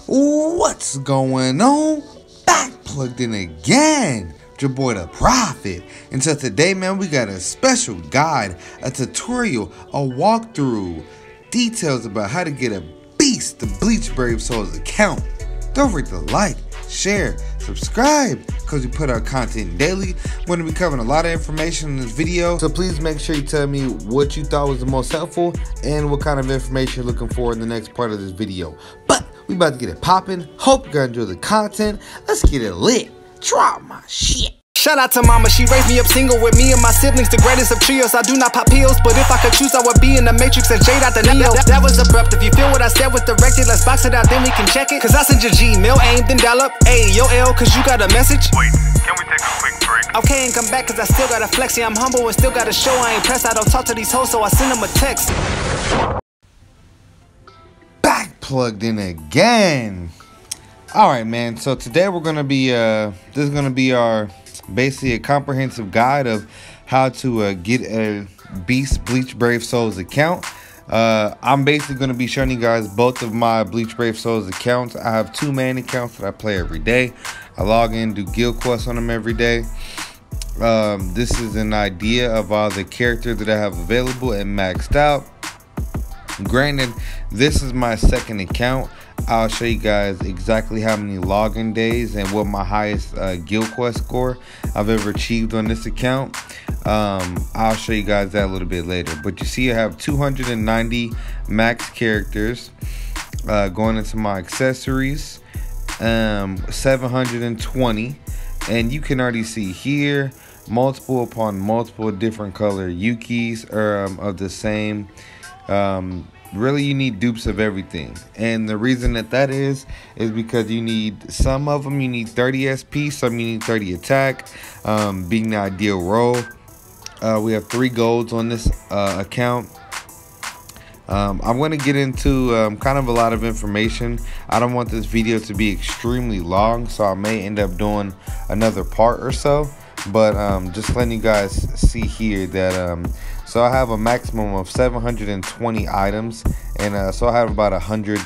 What's going on? Back plugged in again. Your boy the Prophet. And so today, man, we got a special guide, a tutorial, a walkthrough, details about how to get a beast the Bleach Brave Souls account. Don't forget to like, share, subscribe, because we put out content daily. We're going to be covering a lot of information in this video, so please make sure you tell me what you thought was the most helpful and what kind of information you're looking for in the next part of this video. But we about to get it popping. Hope you guys enjoy the content. Let's get it lit. Drop my shit. Shout out to mama, she raised me up single with me and my siblings, the greatest of trios. I do not pop pills, but if I could choose, I would be in the Matrix as Jade out the Neo. That was abrupt. If you feel what I said was directed, let's box it out, then we can check it. Cause I sent your Gmail, aim, then dial up. Hey, yo, L, cause you got a message. Wait, can we take a quick break? Okay, and come back, cause I still gotta flex. Yeah, I'm humble and still gotta show I ain't pressed. I don't talk to these hoes, so I send them a text. Back plugged in again. Alright, man, so today we're gonna be this is gonna be our basically a comprehensive guide of how to get a Beast Bleach Brave Souls account. I'm basically going to be showing you guys both of my Bleach Brave Souls accounts. I have two main accounts that I play every day. I log in, do guild quests on them every day. This is an idea of all the characters that I have available and maxed out. Granted, this is my second account. I'll show you guys exactly how many login days and what my highest guild quest score I've ever achieved on this account. I'll show you guys that a little bit later. But you see I have 290 max characters going into my accessories, 720, and you can already see here multiple upon multiple different color Yukis of the same. Really, you need dupes of everything, and the reason that is because you need some of them you need 30 SP, some you need 30 attack, being the ideal role. We have 3 golds on this account. I'm going to get into kind of a lot of information. I don't want this video to be extremely long, so I may end up doing another part or so, but just letting you guys see here that so I have a maximum of 720 items, and so I have about 100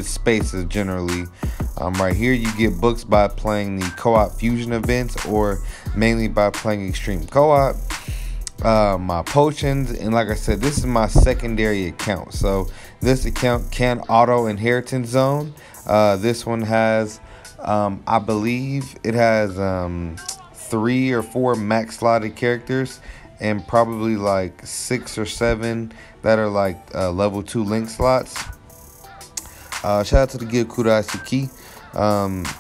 spaces generally. Right here you get books by playing the co-op fusion events, or mainly by playing extreme co-op. My potions, and like I said, this is my secondary account, so this account can auto inheritance zone. This one has I believe it has 3 or 4 max slotted characters, and probably like 6 or 7 that are like level 2 link slots. Shout out to the guild Kurasuki.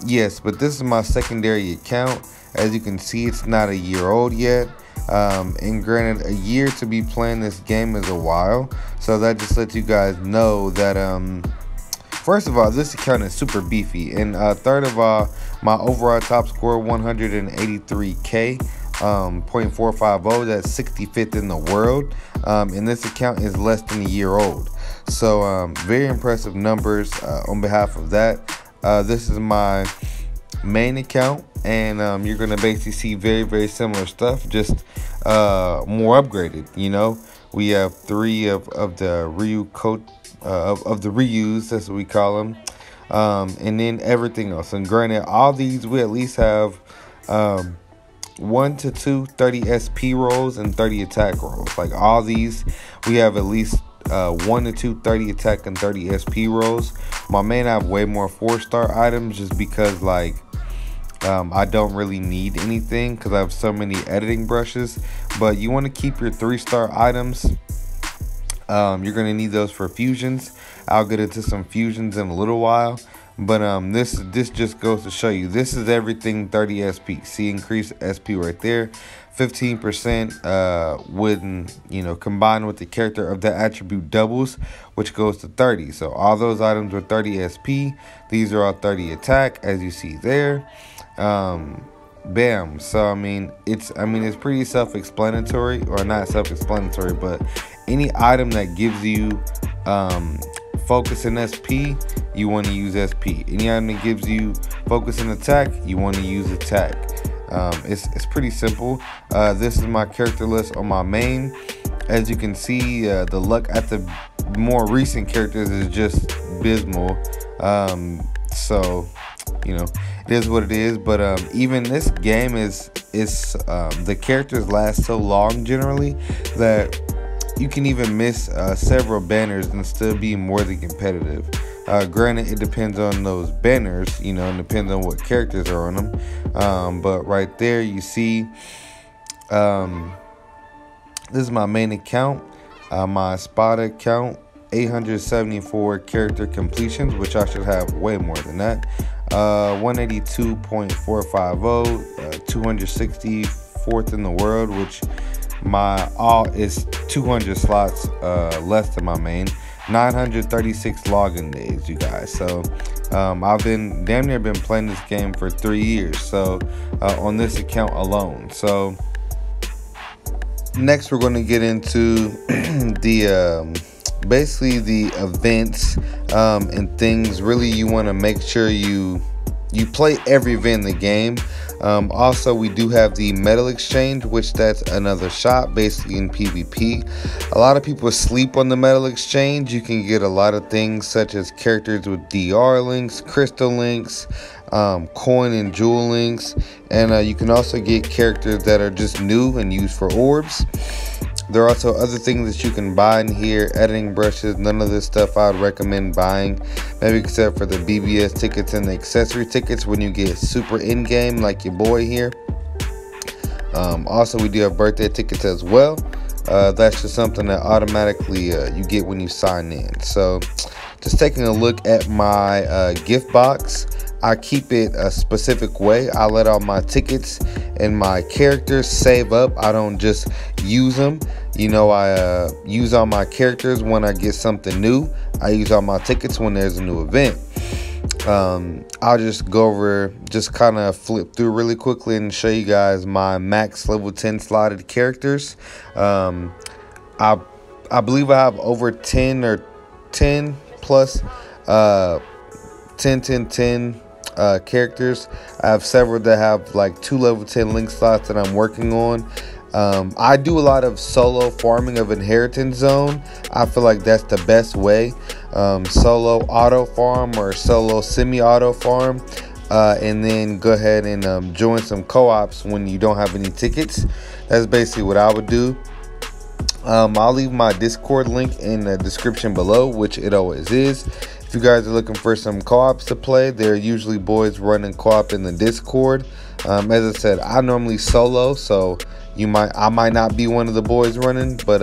Yes, but this is my secondary account. As you can see, it's not a year old yet. And granted, a year to be playing this game is a while, so that just lets you guys know that first of all, this account is super beefy, and third of all, my overall top score 183k. 0.450, that's 65th in the world, and this account is less than a year old, so very impressive numbers on behalf of that. This is my main account, and you're gonna basically see very similar stuff, just more upgraded. You know, we have 3 of the Ryu coat of the Ryus, that's what we call them, and then everything else. And granted, all these we at least have 1 to 2 30 SP rolls and 30 attack rolls. Like all these, we have at least 1 to 2 30 attack and 30 SP rolls. My main, I have way more 4-star items, just because like I don't really need anything because I have so many editing brushes. But you want to keep your 3-star items. You're gonna need those for fusions. I'll get into some fusions in a little while. But this just goes to show you, this is everything 30 SP. See, increased SP right there, 15% when, you know, combined with the character of the attribute doubles, which goes to 30. So all those items are 30 SP. These are all 30 attack, as you see there. Bam. So I mean it's pretty self-explanatory, or not self-explanatory, but any item that gives you focus in SP, you want to use SP. Any item that gives you focus and attack, you want to use attack. It's pretty simple. This is my character list on my main. As you can see, the luck at the more recent characters is just abysmal. So you know, it is what it is. But even this game is the characters last so long generally that you can even miss several banners and still be more than competitive. Granted, it depends on those banners, you know, and depends on what characters are on them. But right there, you see, this is my main account, my spot account, 874 character completions, which I should have way more than that. 182.450, 264th in the world, which my all is 200 slots less than my main. 936 login days, you guys. So I've been damn near been playing this game for 3 years, so on this account alone. So next we're going to get into the basically the events and things. Really, you want to make sure you play every event in the game. Also, we do have the medal exchange, which that's another shop basically in PvP. A lot of people sleep on the medal exchange. You can get a lot of things such as characters with DR links, crystal links, coin and jewel links, and you can also get characters that are just new and used for orbs. There are also other things that you can buy in here, editing brushes. None of this stuff I would recommend buying, maybe except for the BBS tickets and the accessory tickets when you get super in-game like your boy here. Also, we do have birthday tickets as well. That's just something that automatically you get when you sign in. So just taking a look at my gift box, I keep it a specific way. I let all my tickets and my characters save up. I don't just use them. You know, I use all my characters when I get something new. I use all my tickets when there's a new event. I'll just go over, just kind of flip through really quickly and show you guys my max level 10 slotted characters. I believe I have over 10 or 10 plus 10 characters. I have several that have like 2 level 10 link slots that I'm working on. I do a lot of solo farming of Inheritance Zone. I feel like that's the best way. Solo auto farm or solo semi-auto farm, and then go ahead and join some co-ops when you don't have any tickets. That's basically what I would do. I'll leave my Discord link in the description below, which it always is. If you guys are looking for some co-ops to play, there are usually boys running co-op in the Discord. As I said, I normally solo, so I might not be one of the boys running, but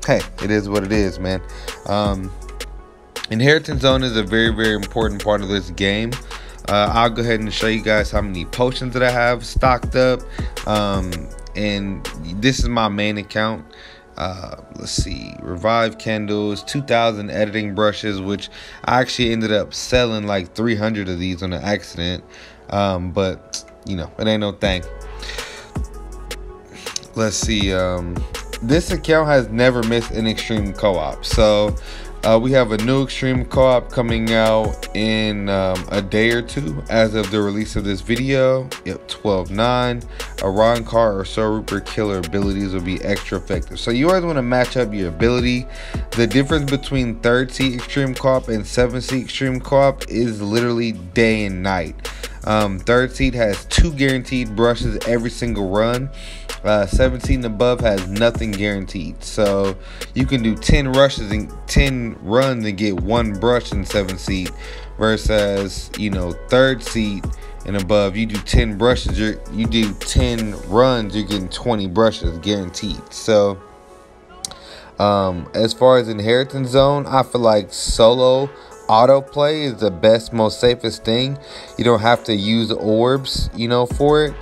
hey, it is what it is, man. Inheritance Zone is a very, very important part of this game. I'll go ahead and show you guys how many potions that I have stocked up. And this is my main account. Let's see, revive candles, 2,000 editing brushes, which I actually ended up selling like 300 of these on an accident. But you know, it ain't no thing. Let's see, this account has never missed an extreme co-op. So we have a new extreme co-op coming out in a day or two as of the release of this video. Yep, 12-9. Arankar or Soul Reaper killer abilities will be extra effective. So you always want to match up your ability. The difference between 3rd seed extreme co-op and 7th seed extreme co-op is literally day and night. 3rd seed has 2 guaranteed brushes every single run. 17 above has nothing guaranteed, so you can do 10 rushes and 10 runs and get 1 brush in 7th seed, versus, you know, 3rd seed and above, you do 10 brushes, you do 10 runs, you're getting 20 brushes guaranteed. So as far as Inheritance Zone, I feel like solo autoplay is the best, most safest thing. You don't have to use orbs, you know, for it.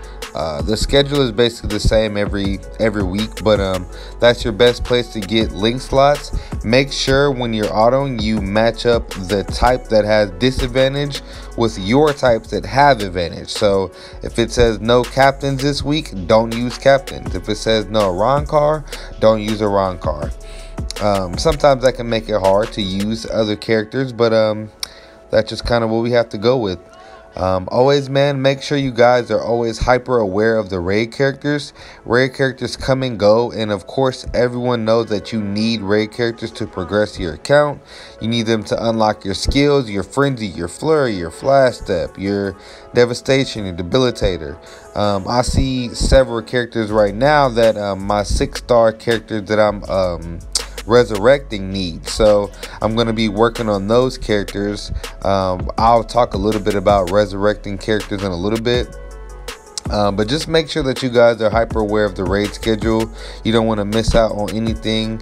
The schedule is basically the same every week, but that's your best place to get link slots. Make sure when you're autoing, you match up the type that has disadvantage with your types that have advantage. So if it says no captains this week, don't use captains. If it says no Arankar, don't use Arankar. Sometimes that can make it hard to use other characters, but that's just kind of what we have to go with. Always, man, make sure you guys are always hyper aware of the raid characters. Raid characters come and go, and of course everyone knows that you need raid characters to progress your account. You need them to unlock your skills, your frenzy, your flurry, your flash step, your devastation, your debilitator. I see several characters right now that my 6-star characters that I'm resurrecting needs, so I'm going to be working on those characters. I'll talk a little bit about resurrecting characters in a little bit, but just make sure that you guys are hyper aware of the raid schedule. You don't want to miss out on anything.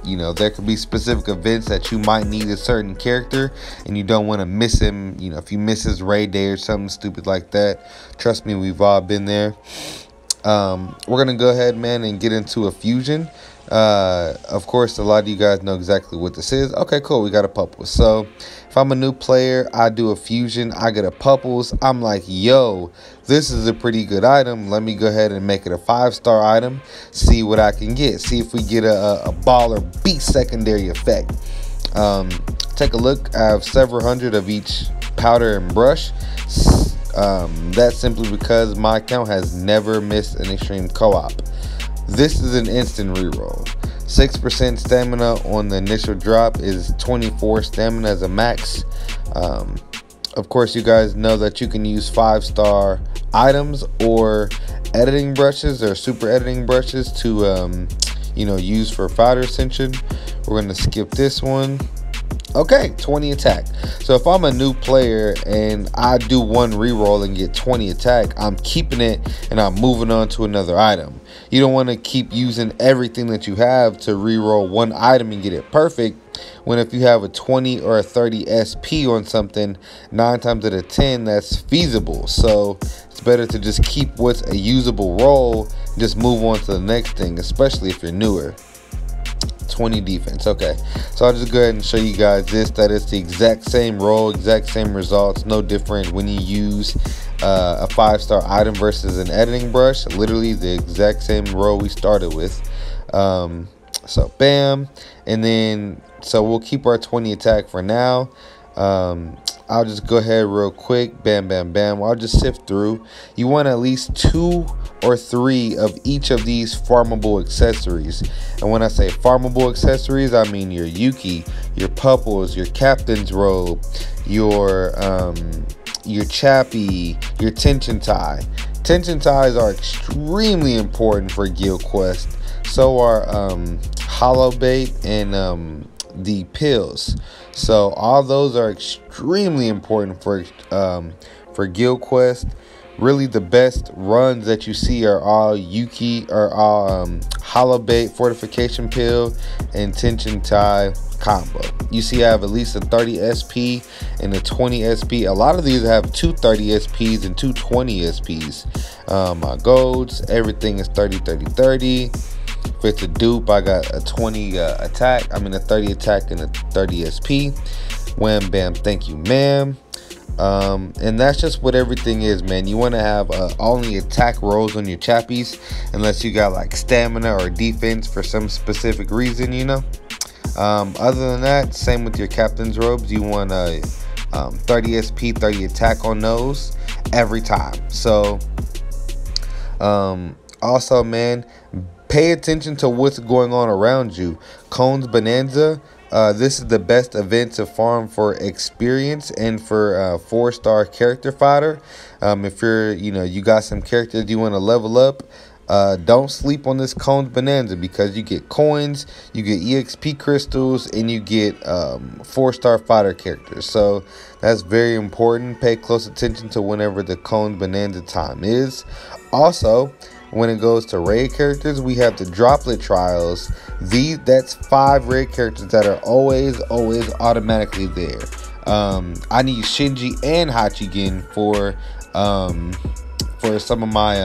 You know, there could be specific events that you might need a certain character and you don't want to miss him. You know, if you miss his raid day or something stupid like that, trust me, we've all been there. We're going to go ahead, man, and get into a fusion. Of course, a lot of you guys know exactly what this is. Okay, cool, we got a Pupples. So if I'm a new player, I do a fusion, I get a Pupples. I'm like, yo, this is a pretty good item. Let me go ahead and make it a 5-star item, see what I can get, see if we get a baller beast secondary effect. Take a look. I have several hundred of each powder and brush. That's simply because my account has never missed an extreme co-op. This is an instant reroll. 6% stamina on the initial drop is 24 stamina as a max. Of course, you guys know that you can use 5-star items or editing brushes or super editing brushes to use for fighter ascension. We're going to skip this one. Okay, 20 attack. So if I'm a new player and I do one reroll and get 20 attack, I'm keeping it and I'm moving on to another item. You don't want to keep using everything that you have to reroll one item and get it perfect, when if you have a 20 or a 30 SP on something, 9 times out of 10 that's feasible. So it's better to just keep what's a usable roll and just move on to the next thing, especially if you're newer. 20 defense. Okay, so I'll just go ahead and show you guys this. That is the exact same roll, exact same results, no different when you use a 5-star item versus an editing brush. Literally the exact same roll we started with. So bam, and then so we'll keep our 20 attack for now. I'll just go ahead real quick, bam bam bam. I'll just sift through. You want at least 2 or 3 of each of these farmable accessories, and when I say farmable accessories, I mean your Yuki, your Pupples, your Captain's Robe, your Chappie, your tension tie. Tension ties are extremely important for guild quest. So are hollow bait and the pills. So all those are extremely important for guild quest. Really, the best runs that you see are all Yuki, or all hollow bait, fortification pill, and tension tie combo. You see I have at least a 30 SP and a 20 SP. A lot of these have 2 30 SPs and 2 20 SPs. My golds, everything is 30 30 30. If it's a dupe, I got a 20 attack, I mean a 30 attack and a 30 SP. Wham bam, thank you ma'am. And that's just what everything is, man. You want to have only attack rolls on your chappies unless you got like stamina or defense for some specific reason, you know. Other than that, same with your captain's robes. You want a 30 SP, 30 attack on those every time. So also, man, pay attention to what's going on around you. Cone's Bonanza. This is the best event to farm for experience and for 4-star character fighter. If you're, you got some characters you want to level up, don't sleep on this Cone's Bonanza, because you get coins, you get EXP crystals, and you get 4-star fighter characters. So that's very important. Pay close attention to whenever the Cone's Bonanza time is. Also, when it goes to raid characters, we have the droplet trials. That's 5 raid characters that are always automatically there. I need Shinji and Hachigen for some of my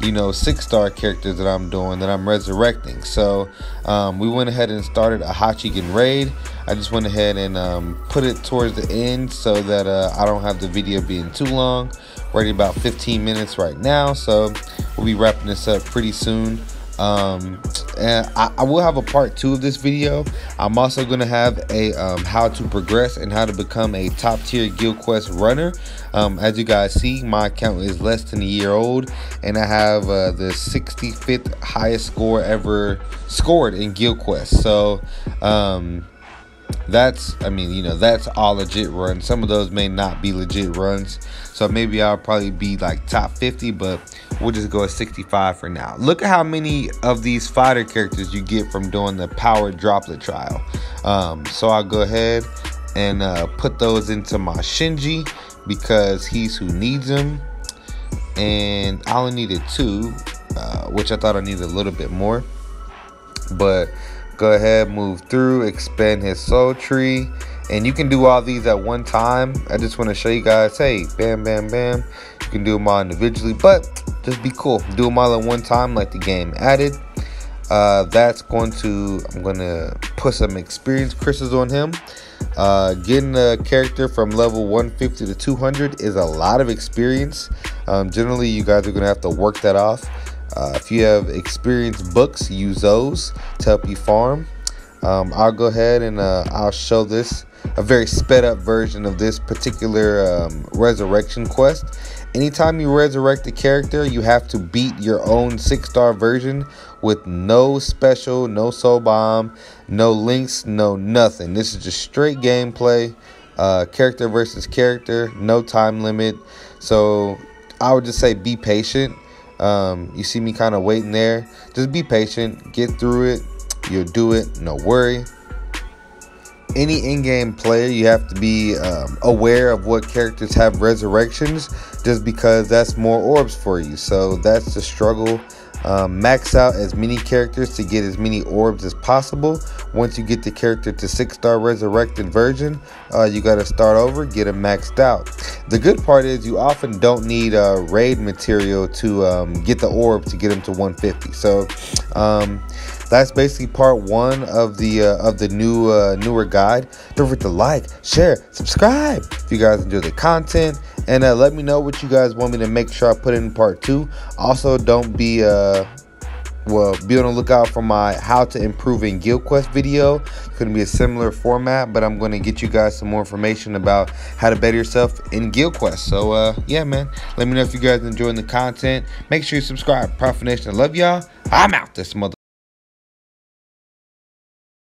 6-star characters that I'm doing, that I'm resurrecting. So we went ahead and started a Hachigen raid. I just went ahead and put it towards the end so that I don't have the video being too long. We're at about 15 minutes right now, so we'll be wrapping this up pretty soon. And I will have a part 2 of this video. I'm also going to have a how to progress and how to become a top tier guild quest runner. As you guys see, my account is less than a year old, and I have the 65th highest score ever scored in guild quest. So that's, I mean, you know, that's all legit runs. Some of those may not be legit runs, so maybe I'll probably be like top 50, but we'll just go at 65 for now. Look at how many of these fighter characters you get from doing the power droplet trial. So I'll go ahead and put those into my Shinji because he's who needs them, and I only needed 2, which I thought I needed a little bit more, but go ahead, move through, expand his soul tree, and you can do all these at one time. I just want to show you guys, hey, bam, bam, bam. You can do them all individually, but just be cool. Do them all at one time like the game added. That's going to, I'm going to put some experience crystals on him. Getting a character from level 150 to 200 is a lot of experience. Generally, you guys are going to have to work that off. If you have experience books, use those to help you farm. I'll go ahead and I'll show this, a very sped up version of this particular resurrection quest. Anytime you resurrect a character, you have to beat your own 6-star version with no special, no soul bomb, no links, no nothing. This is just straight gameplay, character versus character, no time limit. So I would just say be patient. You see me kind of waiting there. Just be patient, get through it, you'll do it, no worry. Any in-game player, you have to be aware of what characters have resurrections, just because that's more orbs for you. So that's the struggle. Max out as many characters to get as many orbs as possible. Once you get the character to 6-star resurrected version, you got to start over, get them maxed out. The good part is you often don't need raid material to get the orb to get them to 150. So that's basically part 1 of the newer guide. Don't forget to like, share, subscribe if you guys enjoy the content, and let me know what you guys want me to make sure I put in part 2. Also, don't be be on the lookout for my how to improve in guild quest video. It's going to be a similar format, but I'm going to get you guys some more information about how to better yourself in guild quest. So yeah, man, let me know if you guys enjoying the content. Make sure you subscribe. Prophet Nation, I love y'all. I'm out this mother.